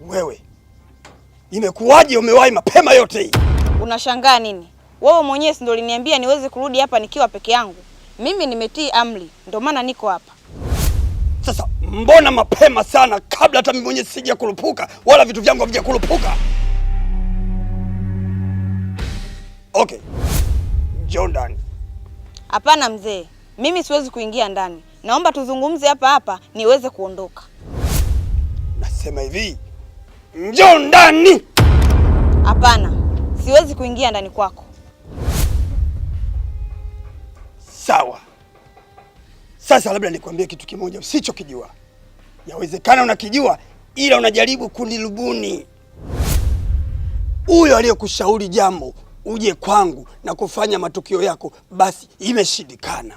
Wewe, imekuwaje umewahi mapema yote hii? Unashangaa nini? Wewe mwenyewe si ndio uliniambia niweze kurudi hapa nikiwa peke yangu. Mimi nimetii amri, ndio maana niko hapa. Sasa mbona mapema sana kabla hata mimi mwenyewe sija kurupuka wala vitu vyangu havija kurupuka? Okay. Njoo ndani. Hapana mzee, mimi siwezi kuingia ndani. Naomba tuzungumze hapa hapa niweze kuondoka. Nasema hivi, njoo ndani. Hapana, siwezi kuingia ndani kwako. Sawa. Sasa labda nikwambie kitu kimoja usichokijua. Yawezekana unakijua ila unajaribu kunilubuni. Huyo aliyekushauri jambo uje kwangu na kufanya matukio yako basi imeshindikana.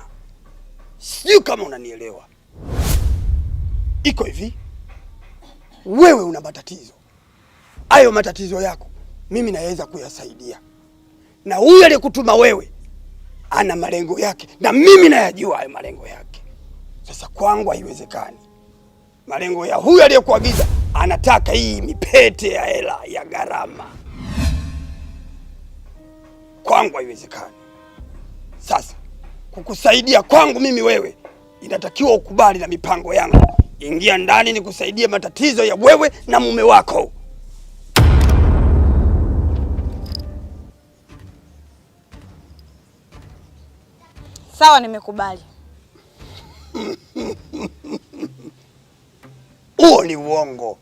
Sijui kama unanielewa. Iko hivi. Wewe una matatizo. Hayo matatizo yako mimi naweza kuyasaidia. Na huyo aliyekutuma wewe ana malengo yake na mimi nayajua hayo malengo yake. Sasa kwangu haiwezekani. Malengo ya huyu aliyekuagiza anataka hii mipete ya hela ya gharama. Kwangu haiwezekani. Sasa kukusaidia kwangu mimi wewe inatakiwa ukubali na mipango yangu. Ingia ndani nikusaidie matatizo ya wewe na mume wako. Sawa, nimekubali. Huo ni uongo.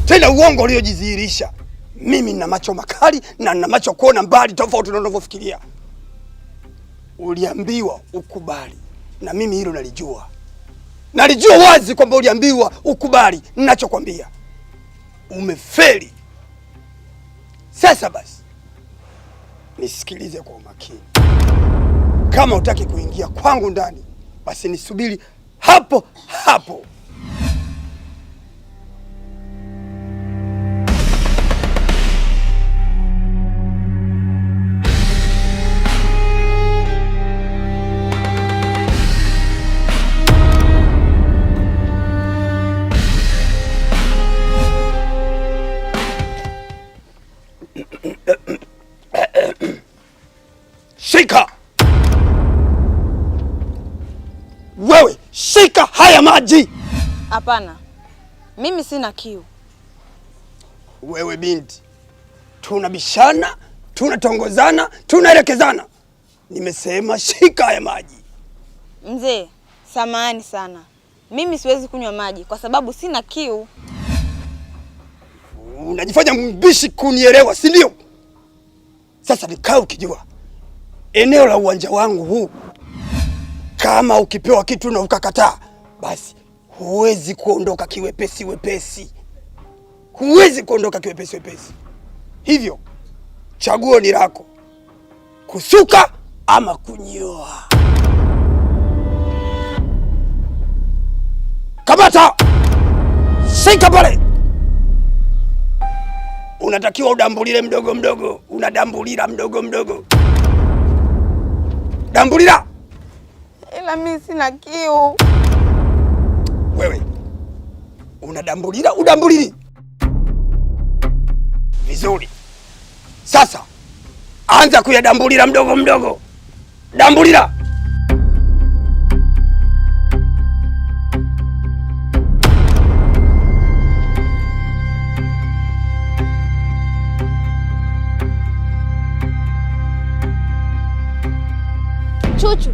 Tena uongo uliojidhihirisha. Mimi nina macho makali na nina macho kuona mbali tofauti na unavyofikiria. Uliambiwa ukubali na mimi hilo nalijua. Nalijua wazi kwamba uliambiwa ukubali ninachokwambia. Umefeli. Sasa basi nisikilize kwa umakini. Kama utaki kuingia kwangu ndani, basi nisubiri hapo hapo. Shika! Wewe, shika haya maji! Hapana, mimi sina kiu. Wewe binti, tunabishana, tunatongozana, tunaelekezana. Nimesema shika haya maji. Mzee, samahani sana. Mimi siwezi kunywa maji kwa sababu sina kiu. Unajifanya mbishi kunielewa, si ndio? Sasa nikaa ukijua eneo la uwanja wangu huu, kama ukipewa kitu na ukakataa, basi huwezi kuondoka kiwepesi wepesi. Huwezi kuondoka kiwepesi wepesi. Hivyo chaguo ni lako, kusuka ama kunyoa. Kamata! Shika pale! Unatakiwa udambulile mdogo mdogo. Unadambulila mdogo mdogo. Dambulila! Ila mimi sina kiu. Wewe unadambulila, udambulili vizuri. Sasa anza kuyadambulila mdogo mdogo. Dambulila! Chuchu,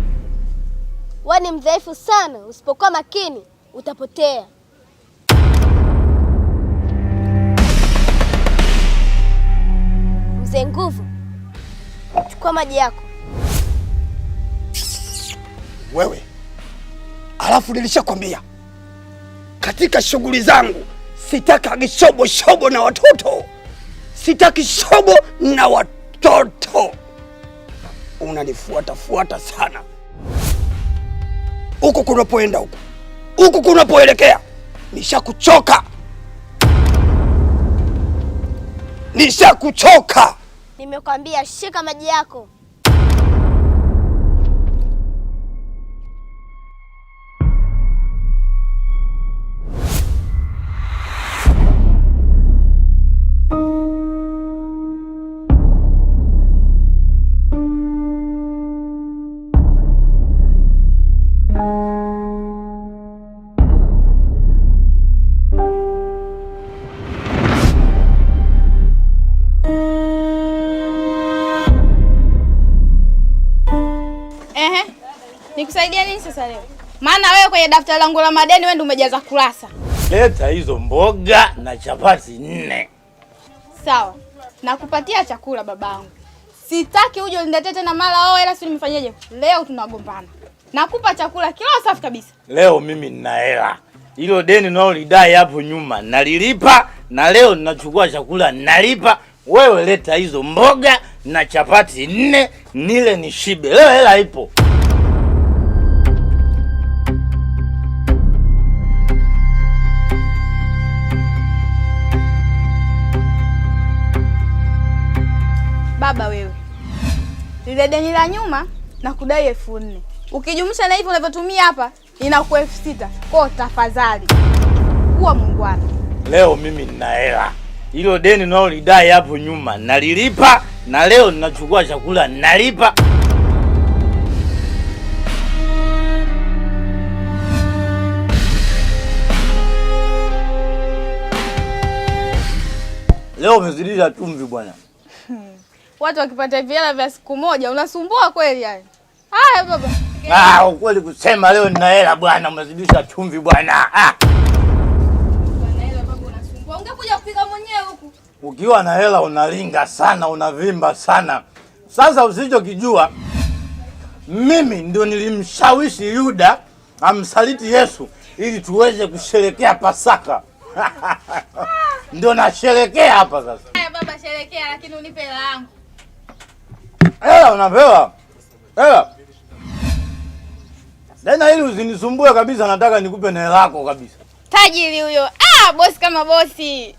wewe ni mdhaifu sana. Usipokuwa makini utapotea. Mzee Nguvu, chukua maji yako. Wewe, alafu nilishakwambia katika shughuli zangu sitaki shobo na watoto. Sitaki shobo na watoto. Unanifuata sana. Huko kunapoenda huko kunapoelekea nishakuchoka. Nishakuchoka. Nimekwambia shika maji yako. Nikusaidia nini sasa leo? Maana wewe kwenye daftari langu la madeni wewe ndio umejaza kurasa. Leta hizo mboga na chapati 4. Sawa. Nakupatia chakula babangu. Sitaki uje uniletee tena mara ila si nimefanyaje? Leo tunagombana. Nakupa chakula kilo safi kabisa. Leo mimi nina hela. Hilo deni nao lidai hapo nyuma nalilipa, na leo ninachukua chakula nalipa. Wewe leta hizo mboga na chapati 4 nile nishibe. Leo hela ipo. Baba wewe. Lile deni la nyuma na kudai 4,000. Ukijumlisha na hivyo unavyotumia hapa inakuwa 6,000. Kwa tafadhali kuwa muungwana. Leo mimi nina hela. Hilo deni nao lidai hapo nyuma nalilipa, na leo ninachukua chakula nalipa. Leo umezidisha chumvi bwana. Watu wakipata hela vya siku moja unasumbua kweli yani. Haya baba. Ukweli kusema leo nina hela bwana, umezidisha chumvi bwana. Bwana hela baba unasumbua. Ungekuja kupiga mwenyewe huku. Ukiwa na hela unalinga sana, unavimba sana. Sasa usichokijua, mimi ndio nilimshawishi Yuda amsaliti Yesu ili tuweze kusherehekea Pasaka. Ndio nasherehekea hapa sasa. Haya baba sherehekea, lakini unipe hela yangu. Hela unapewa. Hela. Tena ili usinisumbue kabisa, nataka nikupe na hela yako kabisa. Tajiri huyo. Bosi kama bosi.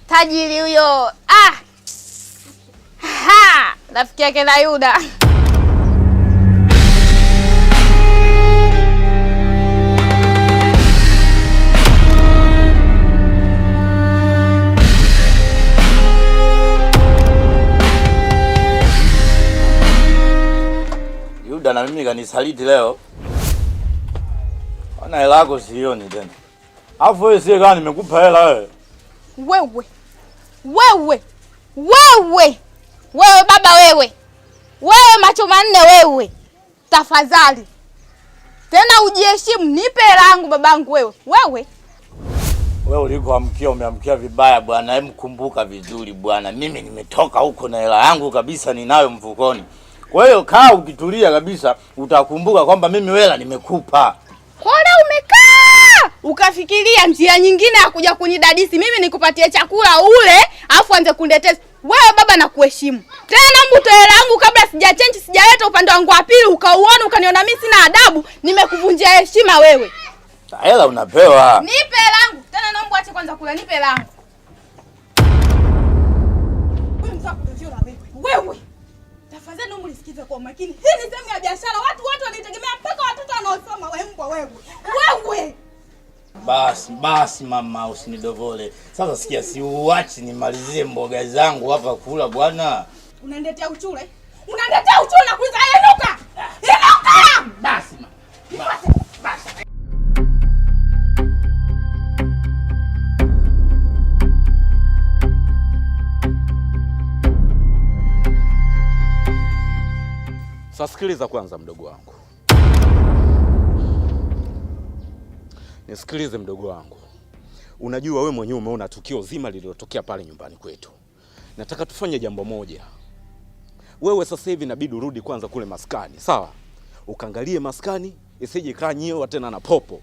Tajiri huyo. Rafiki yake na Yuda. Yuda na mimi kanisaliti leo. Ana hela yako sioni tena. Alafu wewe sie gani nimekupa hela wewe? Wewe baba wewe. Wewe macho manne wewe. Tafadhali. Tena ujiheshimu, nipe hela yangu babangu wewe. Wewe ulikoamkia umeamkia vibaya bwana. Hebu kumbuka vizuri bwana. Mimi nimetoka huko na hela yangu kabisa ninayo mfukoni. Kwa hiyo kaa ukitulia kabisa, utakumbuka kwamba mimi hela nimekupa. Kole umekaa ukafikiria njia nyingine ya kuja kunidadisi mimi nikupatie chakula ule afu anze kuniletea. Wewe baba na kuheshimu. Tena mbuto hela yangu kabla sijachange sijaleta upande wangu wa pili ukauona ukaniona mimi sina adabu, nimekuvunjia heshima wewe. Hela unapewa. Nipe hela yangu. Tena naomba ache kwanza kula, nipe hela yangu. Wewe. Tafadhali naomba unisikize kwa makini. Hii ni sehemu ya biashara. Watu wanitegemea mpaka watoto wanaosoma wewe. Basi mama usinidovole. Sasa sikia, si uachi nimalizie mboga zangu hapa kula bwana. Unaniletea uchule? Na kuiza inuka. Basi mama. Basi. Sasa sikiliza kwanza mdogo wangu. Nisikilize mdogo wangu. Unajua wewe mwenyewe umeona tukio zima lililotokea pale nyumbani kwetu. Nataka tufanye jambo moja. Wewe sasa hivi inabidi urudi kwanza kule maskani, sawa? Ukaangalie maskani, isije kaa nyewe tena na popo.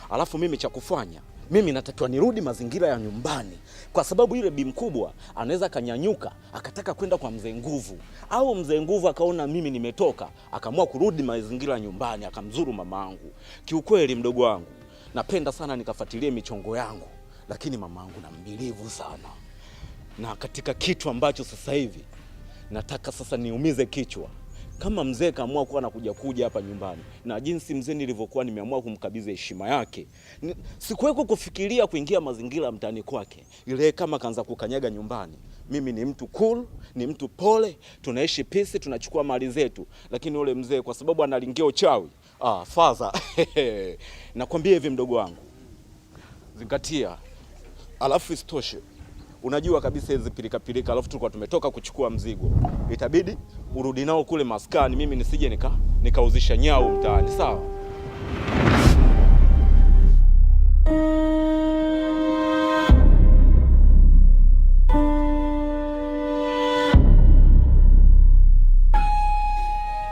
Alafu mimi cha kufanya, mimi natakiwa nirudi mazingira ya nyumbani. Kwa sababu yule bi mkubwa anaweza kanyanyuka akataka kwenda kwa mzee Nguvu, au mzee Nguvu akaona mimi nimetoka akaamua kurudi mazingira ya nyumbani akamzuru mamangu. Kiukweli mdogo wangu, napenda sana nikafuatilie michongo yangu lakini mamangu nambilivu sana, na katika kitu ambacho sasa hivi nataka sasa niumize kichwa. Kama mzee kaamua kuwa anakuja hapa nyumbani, na jinsi mzee nilivyokuwa nimeamua kumkabidhi heshima yake, sikuweko kufikiria kuingia mazingira mtani kwake. Ile kama kaanza kukanyaga nyumbani, mimi ni mtu cool, ni mtu pole, tunaishi peace, tunachukua mali zetu. Lakini ule mzee kwa sababu analingia uchawi, father nakwambia hivi mdogo wangu, zingatia. Alafu istoshe, unajua kabisa hizi pilika, alafu tulikuwa tumetoka kuchukua mzigo, itabidi urudi nao kule maskani, mimi nisije nikauzisha nyao mtaani, sawa?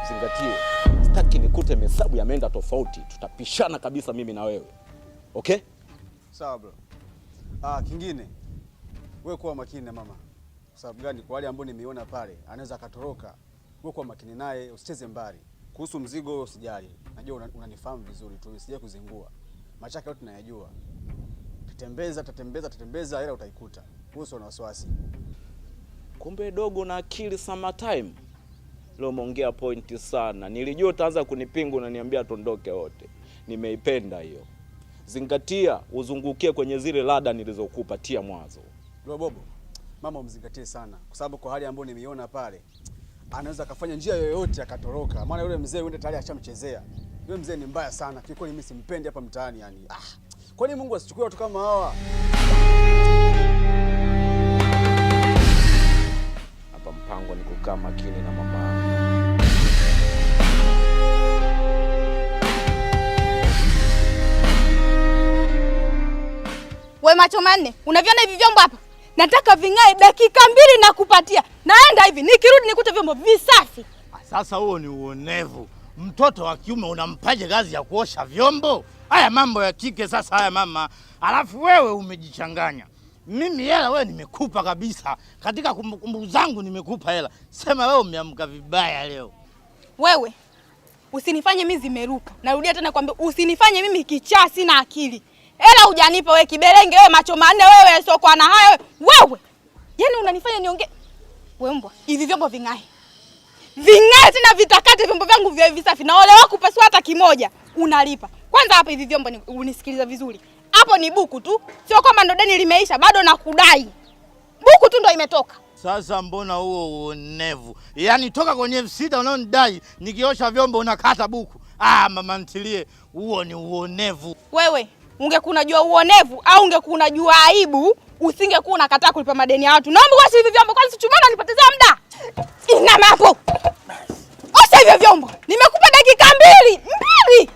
Zingatie, sitaki nikute hesabu yameenda tofauti, tutapishana kabisa mimi na wewe. Okay? Sawa bro. Kingine, wewe kuwa makini na mama. Kwa sababu gani? Kwa wale ambao nimeona pale, anaweza akatoroka. Wewe kuwa makini naye, usicheze mbali. Kuhusu mzigo usijali. Najua unanifahamu vizuri tu, usije kuzingua. Machaka yote tunayajua. Tatembeza ila utaikuta. Usiwe na wasiwasi. Kumbe dogo na akili summertime. Leo umeongea pointi sana. Nilijua utaanza kunipinga na niambia tondoke wote. Nimeipenda hiyo. Zingatia, uzungukie kwenye zile lada nilizokupatia mwanzo. Ndio Bobo. Mama umzingatie sana kwa sababu kwa hali ambayo nimeiona pale anaweza kafanya njia yoyote akatoroka. Maana yule mzee yule tayari ashamchezea. Yule mzee ni mbaya sana. Kiukweli mimi simpendi hapa mtaani yani. Kwani Mungu asichukue watu kama hawa? Hapa mpango ni kukaa makini na mama. We macho manne, unaviona hivi vyombo hapa? Nataka vingae dakika 2 na kupatia. Naenda hivi, nikirudi nikute vyombo visafi. Sasa huo ni uonevu. Mtoto wa kiume unampaje kazi ya kuosha vyombo? Haya mambo ya kike sasa haya mama. Alafu wewe umejichanganya. Mimi hela wewe nimekupa kabisa. Katika kumbukumbu zangu nimekupa hela. Sema wewe umeamka vibaya leo. Wewe usinifanye mimi zimeruka. Narudia tena kwambia usinifanye mimi kichaa sina akili. Hela hujanipa wewe kiberenge, wewe macho manne, wewe sio kwa na hayo wewe. Yaani unanifanya niongee. Wewe mbwa, hivi vyombo vingae. Vingae tena vitakate vyombo vyangu vya hivi safi. Na ole wako pasua hata kimoja unalipa. Kwanza hapa hivi vyombo ni unisikiliza vizuri. Hapo ni buku tu. Sio kama ndo deni limeisha, bado nakudai. Buku tu ndo imetoka. Sasa mbona huo uonevu? Yaani toka kwenye 6 unaonidai nikiosha vyombo unakata buku. Mama ntilie, huo ni uonevu. Wewe ungekuwa unajua uonevu au ungekuwa unajua aibu, usingekuwa unakataa kulipa madeni ya watu. Naomba uache hivi vyombo kwani sichumana nipotezea muda. Ina mambo. Osha hivi vyombo. Nimekupa dakika 2.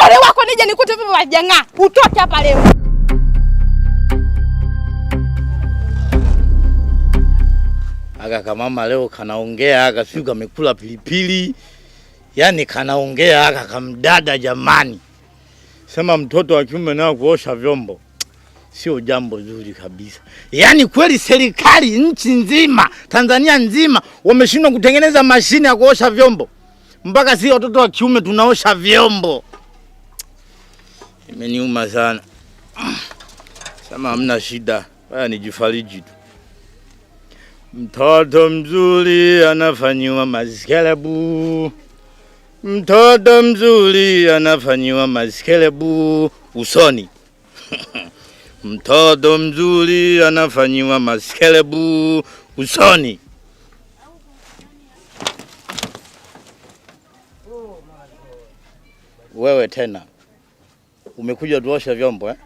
Ole wako nije nikute vyombo vijang'aa. Utoke hapa leo. Aka mama leo kanaongea aka sio kamekula pilipili. Yaani kanaongea aka kamdada jamani. Sema mtoto wa kiume nao kuosha vyombo sio jambo zuri kabisa. Yaani kweli serikali nchi nzima, Tanzania nzima wameshindwa kutengeneza mashine ya kuosha vyombo. Mpaka sisi watoto wa kiume tunaosha vyombo. Imeniuma sana. Sema hamna shida. Haya nijifariji tu. Mtoto mzuri anafanyiwa maskelebu. Mtoto mzuri anafanyiwa maskelebu usoni. Mtoto mzuri anafanyiwa maskelebu usoni. Wewe tena umekuja tuosha vyombo eh?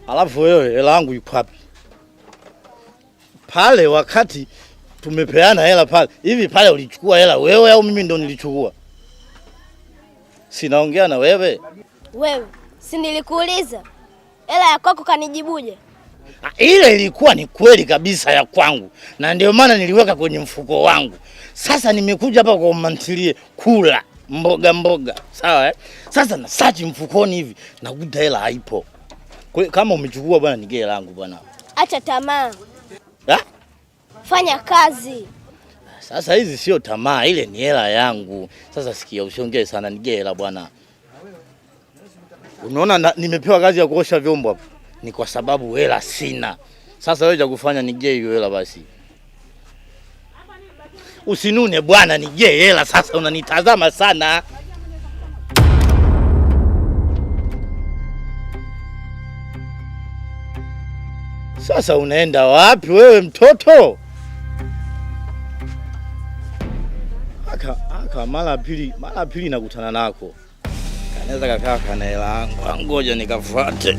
Alafu wewe hela yangu iko wapi? Pale wakati tumepeana hela pale. Hivi pale ulichukua hela wewe au mimi ndo nilichukua? Sinaongea na wewe. Wewe, si nilikuuliza hela ya kwako kanijibuje? Ile ilikuwa ni kweli kabisa ya kwangu. Na ndio maana niliweka kwenye mfuko wangu. Sasa nimekuja hapa kwa mantilie kula mboga. Sawa eh? Sasa na search mfukoni hivi nakuta hela haipo. Kwa kama umechukua bwana nigee hela yangu bwana. Acha tamaa. Fanya kazi. Sasa hizi sio tamaa, ile ni hela yangu. Sasa sikia usiongee sana, nigee hela bwana. Unaona nimepewa kazi ya kuosha vyombo hapa. Ni kwa sababu hela sina. Sasa wewe cha kufanya nije hiyo hela basi. Usinune bwana, nije hela sasa, unanitazama sana. Sasa unaenda wapi wewe mtoto? Aka mara pili nakutana nako. Kanaweza kakaa kana hela yangu. Ngoja nikafuate.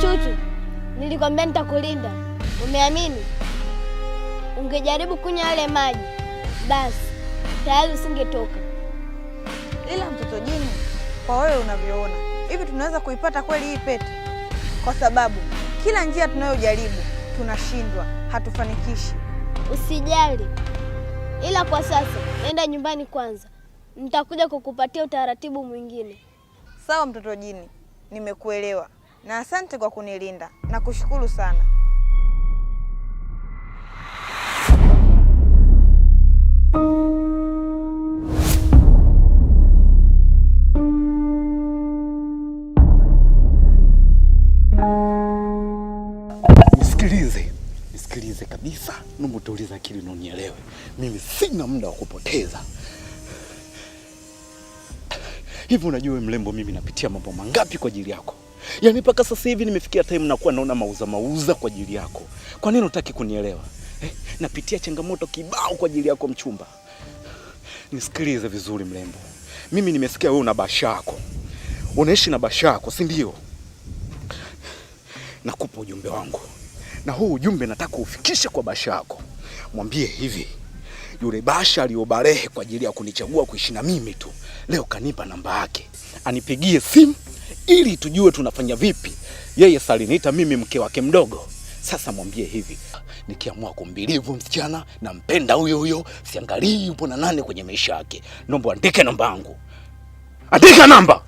Chuchu, nilikwambia nitakulinda. Umeamini? Ungejaribu kunywa yale maji, basi tayari usingetoka. Ila mtoto Jini, kwa wewe unavyoona, hivi tunaweza kuipata kweli hii pete? Kwa sababu kila njia tunayojaribu tunashindwa, hatufanikishi. Usijali, ila kwa sasa nenda nyumbani kwanza. Nitakuja kukupatia utaratibu mwingine. Sawa mtoto Jini, nimekuelewa na asante kwa kunilinda. Nakushukuru sana. Nisikilize kabisa, naomba tuulize akili na unielewe. Mimi sina muda wa kupoteza. Hivi unajua wewe mlembo, mimi napitia mambo mangapi kwa ajili yako? Yaani mpaka sasa hivi nimefikia time nakuwa naona mauza kwa ajili yako. Kwa nini unataka kunielewa? Napitia changamoto kibao kwa ajili yako mchumba. Nisikilize vizuri mlembo. Mimi nimesikia wewe una basha yako. Unaishi na basha yako, si ndio? Nakupa ujumbe wangu. Na huu ujumbe nataka ufikishe kwa basha yako. Mwambie hivi, yule basha aliobarehe kwa ajili ya kunichagua kuishi na mimi tu, leo kanipa namba yake. Anipigie simu ili tujue tunafanya vipi. Yeye saliniita mimi mke wake mdogo. Sasa mwambie hivi, nikiamua kumbilivu msichana na mpenda huyo, siangalii yupo na nane kwenye maisha yake. Naomba andike namba yangu. Andika namba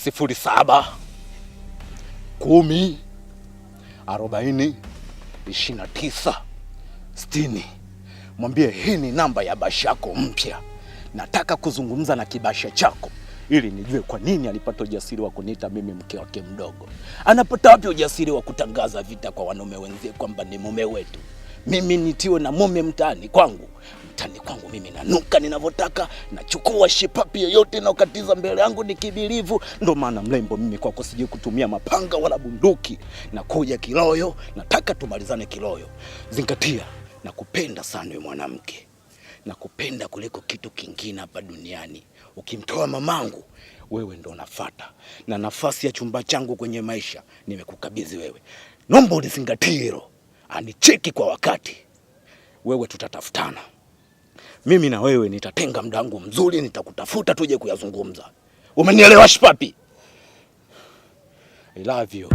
07 10 40 29 60. Mwambie hii ni namba ya basha yako mpya. Nataka kuzungumza na kibasha chako ili nijue kwa nini alipata ujasiri wa kuniita mimi mke wake mdogo. Anapata wapi ujasiri wa kutangaza vita kwa wanaume wenzie kwamba ni mume wetu? Mimi nitiwe na mume mtaani kwangu. Mtaani kwangu mimi nanuka ninavyotaka, nachukua shipapi yoyote na ukatiza mbele yangu nikibilivu. Ndio maana mlembo, mimi kwako sije kutumia mapanga wala bunduki. Na kuja kiloyo, nataka tumalizane kiloyo. Zingatia, nakupenda sana wewe mwanamke. Nakupenda kuliko kitu kingine hapa duniani. Ukimtoa mamangu, wewe ndo unafuata. Na nafasi ya chumba changu kwenye maisha nimekukabidhi wewe. Naomba ulizingatie hilo. Anicheki kwa wakati. Wewe tutatafutana. Mimi na wewe nitatenga muda wangu mzuri, nitakutafuta tuje kuyazungumza. Umenielewa shipapi? I love you.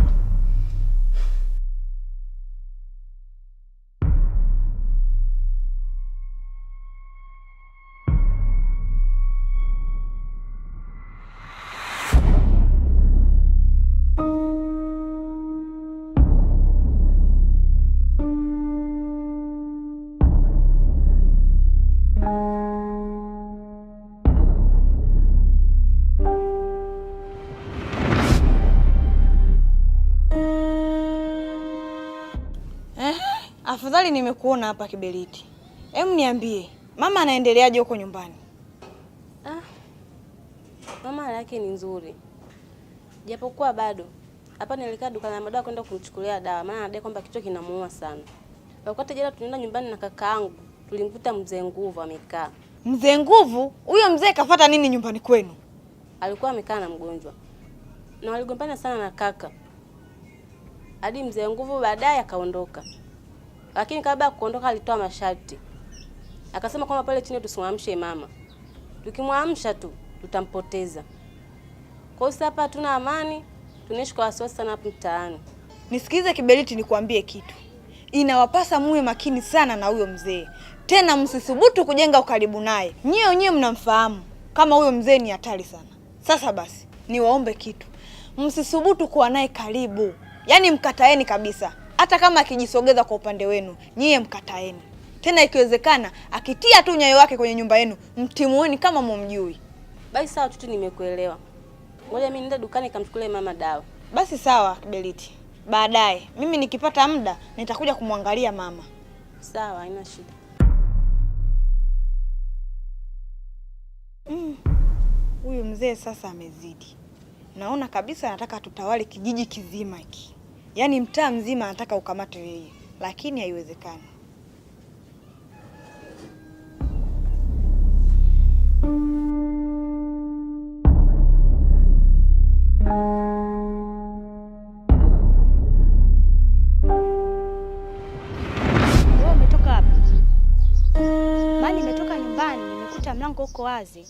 Afadhali nimekuona hapa Kiberiti. Hem, niambie, mama anaendeleaje huko nyumbani? Mama hali yake ni nzuri. Japokuwa bado hapa nilikaa dukani la madawa kwenda kumchukulia dawa, maana anadai kwamba kichwa kinamuuma sana. Wakati jana tunaenda nyumbani na kakaangu, tulimkuta mzee Nguvu amekaa. Mzee Nguvu? Huyo mzee kafuata nini nyumbani kwenu? Alikuwa amekaa na mgonjwa. Na waligombana sana na kaka. Hadi mzee Nguvu baadaye akaondoka. Lakini kabla ya kuondoka alitoa masharti. Akasema kwamba pale chini tusimwamshe mama. Tukimwamsha tu tutampoteza. Kwa hiyo hapa hatuna amani, tunaishi kwa wasiwasi sana hapa mtaani. Nisikize Kiberiti, nikwambie kitu. Inawapasa muwe makini sana na huyo mzee. Tena msisubutu kujenga ukaribu naye. Nyie wenyewe mnamfahamu kama huyo mzee ni hatari sana. Sasa basi, niwaombe kitu. Msisubutu kuwa naye karibu. Yaani mkataeni kabisa. Hata kama akijisogeza kwa upande wenu, nyie mkataeni. Tena ikiwezekana akitia tu nyayo wake kwenye nyumba yenu, mtimueni kama mumjui. Basi sawa Tuti, nimekuelewa. Ngoja mimi niende dukani kamchukulie mama dawa. Basi sawa Beliti. Baadaye mimi nikipata muda nitakuja kumwangalia mama. Sawa, haina shida. Huyu mzee sasa amezidi. Naona kabisa anataka tutawale kijiji kizima hiki. Yaani mtaa mzima anataka ukamate yeye, lakini haiwezekani. Wewe umetoka wapi? Mali nimetoka nyumbani, nimekuta mlango uko wazi.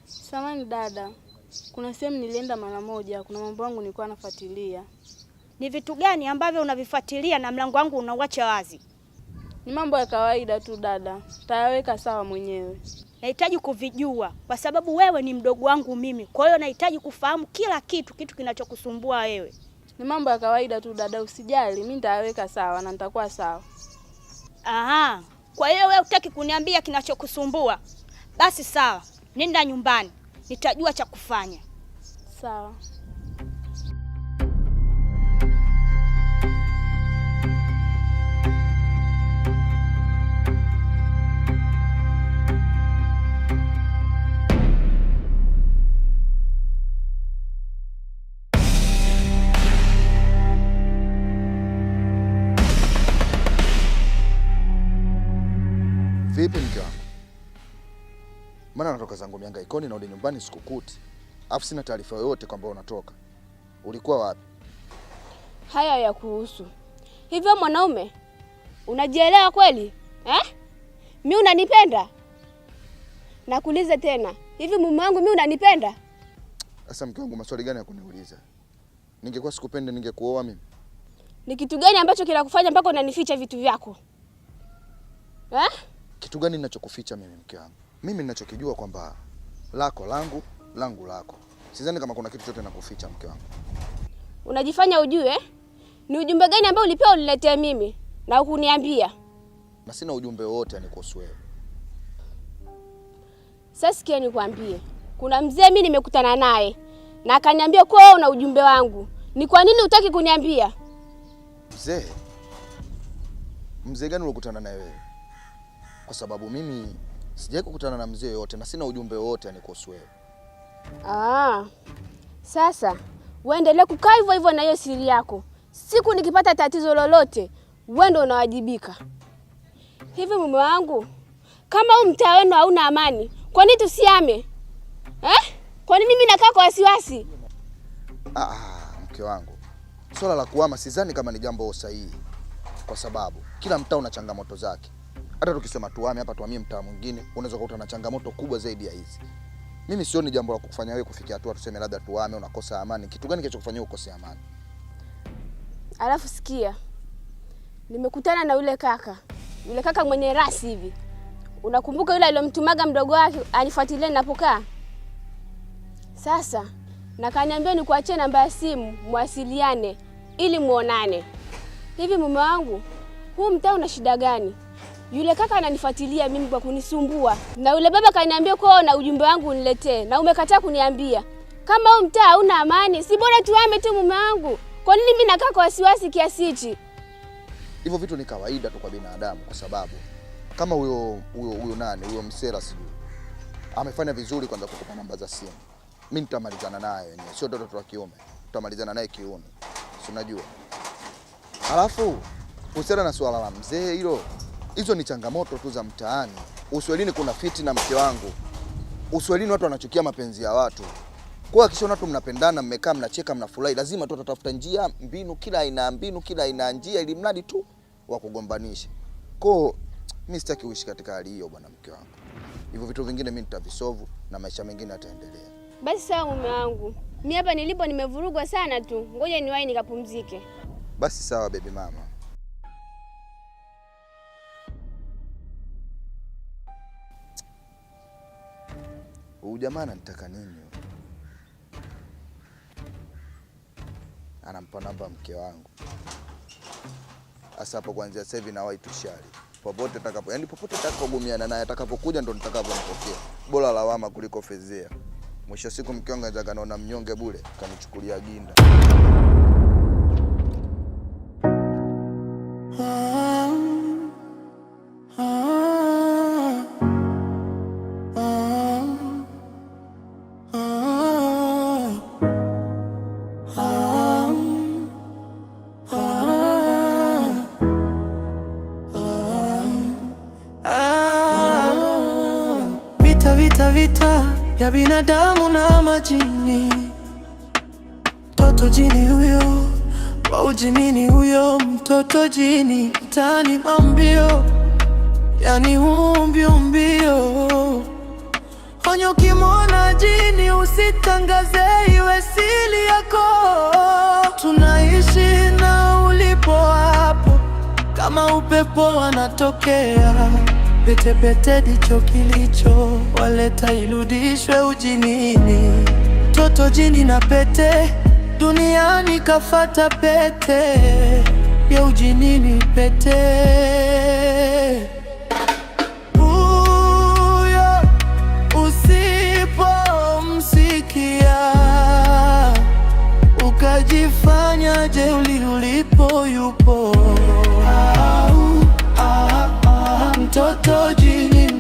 Samahani dada, kuna sehemu nilienda mara moja, kuna mambo yangu nilikuwa nafuatilia. Ni vitu gani ambavyo unavifuatilia na mlango wangu unauacha wazi? Ni mambo ya kawaida tu dada, tayaweka sawa mwenyewe. Nahitaji kuvijua kwa sababu wewe ni mdogo wangu mimi. Kwa hiyo nahitaji kufahamu kila kitu kinachokusumbua wewe. Ni mambo ya kawaida tu dada, usijali, mimi nitayaweka sawa na nitakuwa sawa. Aha. Kwa hiyo wewe hutaki kuniambia kinachokusumbua? Basi sawa, nenda nyumbani. Nitajua cha kufanya. Sawa. Vipi mke wangu? Maana natoka zangu mihangaikoni na udi nyumbani sikukuti. Alafu sina taarifa yoyote kwamba unatoka. Ulikuwa wapi? Haya ya kuhusu. Hivyo mwanaume, unajielewa kweli? Mimi unanipenda? Nakuuliza tena. Hivi mume wangu mimi unanipenda? Sasa mke wangu, maswali gani ya kuniuliza? Ningekuwa sikupende ningekuoa mimi. Ni kitu gani ambacho kinakufanya mpaka unanificha vitu vyako? Kitu gani ninachokuficha mimi mke wangu? Mimi ninachokijua kwamba lako langu, langu lako. Sidhani kama kuna kitu chote nakuficha mke wangu. Unajifanya ujue? Ni ujumbe gani ambao ulipewa uniletee mimi na ukuniambia? Na sina ujumbe wowote anikuhusu wewe. Sasa sikia nikwambie. Kuna mzee mimi nimekutana naye na akaniambia kwa wewe una ujumbe wangu. Ni kwa nini hutaki kuniambia? Mzee? Mzee gani ulikutana naye wewe? Kwa sababu mimi sijawahi kukutana na mzee yote na sina ujumbe wote anikuhusu wewe. Sasa uendelee kukaa hivyo hivyo na hiyo siri yako. Siku nikipata tatizo lolote, wewe ndio unawajibika. Hivi mume wangu, kama huu mtaa wenu hauna amani, kwa nini tusiame? Kwa nini mimi nakaa kwa wasiwasi? Mke wangu. Swala la kuhama sidhani kama ni jambo sahihi. Kwa sababu kila mtaa una changamoto zake. Hata tukisema tuhame hapa tuhamie mtaa mwingine, unaweza kukuta na changamoto kubwa zaidi ya hizi. Mimi sioni jambo la kukufanya wewe kufikia hatua tuseme labda tuhame unakosa amani. Kitu gani kinachokufanyia ukose amani? Alafu sikia. Nimekutana na yule kaka. Yule kaka mwenye rasi hivi. Unakumbuka yule aliyomtumaga mdogo wake anifuatilie ninapokaa? Sasa na kaniambia nikuachie namba ya simu muwasiliane ili muonane. Hivi mume wangu, huu mtaa una shida gani? Yule kaka ananifuatilia mimi kwa kunisumbua. Na yule baba kaniambia kwa na ujumbe wangu uniletee na umekataa kuniambia. Kama huu mtaa hauna amani, si bora tuhame tu mume wangu. Kwa nini mimi nakaa kwa wasiwasi kiasi hichi? Hivyo vitu ni kawaida tu kwa binadamu kwa sababu kama huyo nani, huyo msela sijui amefanya vizuri kwanza kukupa namba za simu. Mimi nitamalizana naye yenyewe, sio mtoto wa kiume. Tutamalizana naye kiume. Si unajua? Alafu kuhusiana na swala la mzee hilo, hizo ni changamoto tu za mtaani. Uswahilini kuna fitina mke wangu. Uswahilini watu wanachukia mapenzi ya watu. Kwa akishaona watu mnapendana, mmekaa mnacheka, mnafurahi, lazima tu atatafuta njia, kila aina njia ili mradi tu wa kugombanisha. Kwa mimi sitaki uishi katika hali hiyo bwana mke wangu. Hivyo vitu vingine mimi nitavisolve na maisha mengine yataendelea. Basi sawa mume wangu. Mimi hapa nilipo nimevurugwa sana tu. Ngoja niwahi nikapumzike. Basi sawa baby mama. Huyu jamaa anataka nini? anampa namba mke wangu. Sasa hapo kuanzia sasa hivi nawahi tushari. Popote atakapo, yani popote atakapogumiana naye, atakapokuja ndo nitakapompokea. Bora lawama kuliko fezea. Mwisho siku mke wangu anaweza kanaona mnyonge bure, kanichukulia ginda. Vita ya binadamu na majini. Mtoto jini huyo, wa ujinini huyo, mtoto jini mtani mambio, yani mbio. Onyo kimona jini usitangaze, iwe siri yako. Tunaishi na ulipo hapo, kama upepo wanatokea. Pete dicho kilicho waleta irudishwe ujinini. Toto jini na pete, duniani kafata pete ya ujinini pete. Huyo usipomsikia ukajifanya jeuli ulipo yupo. Mtoto jini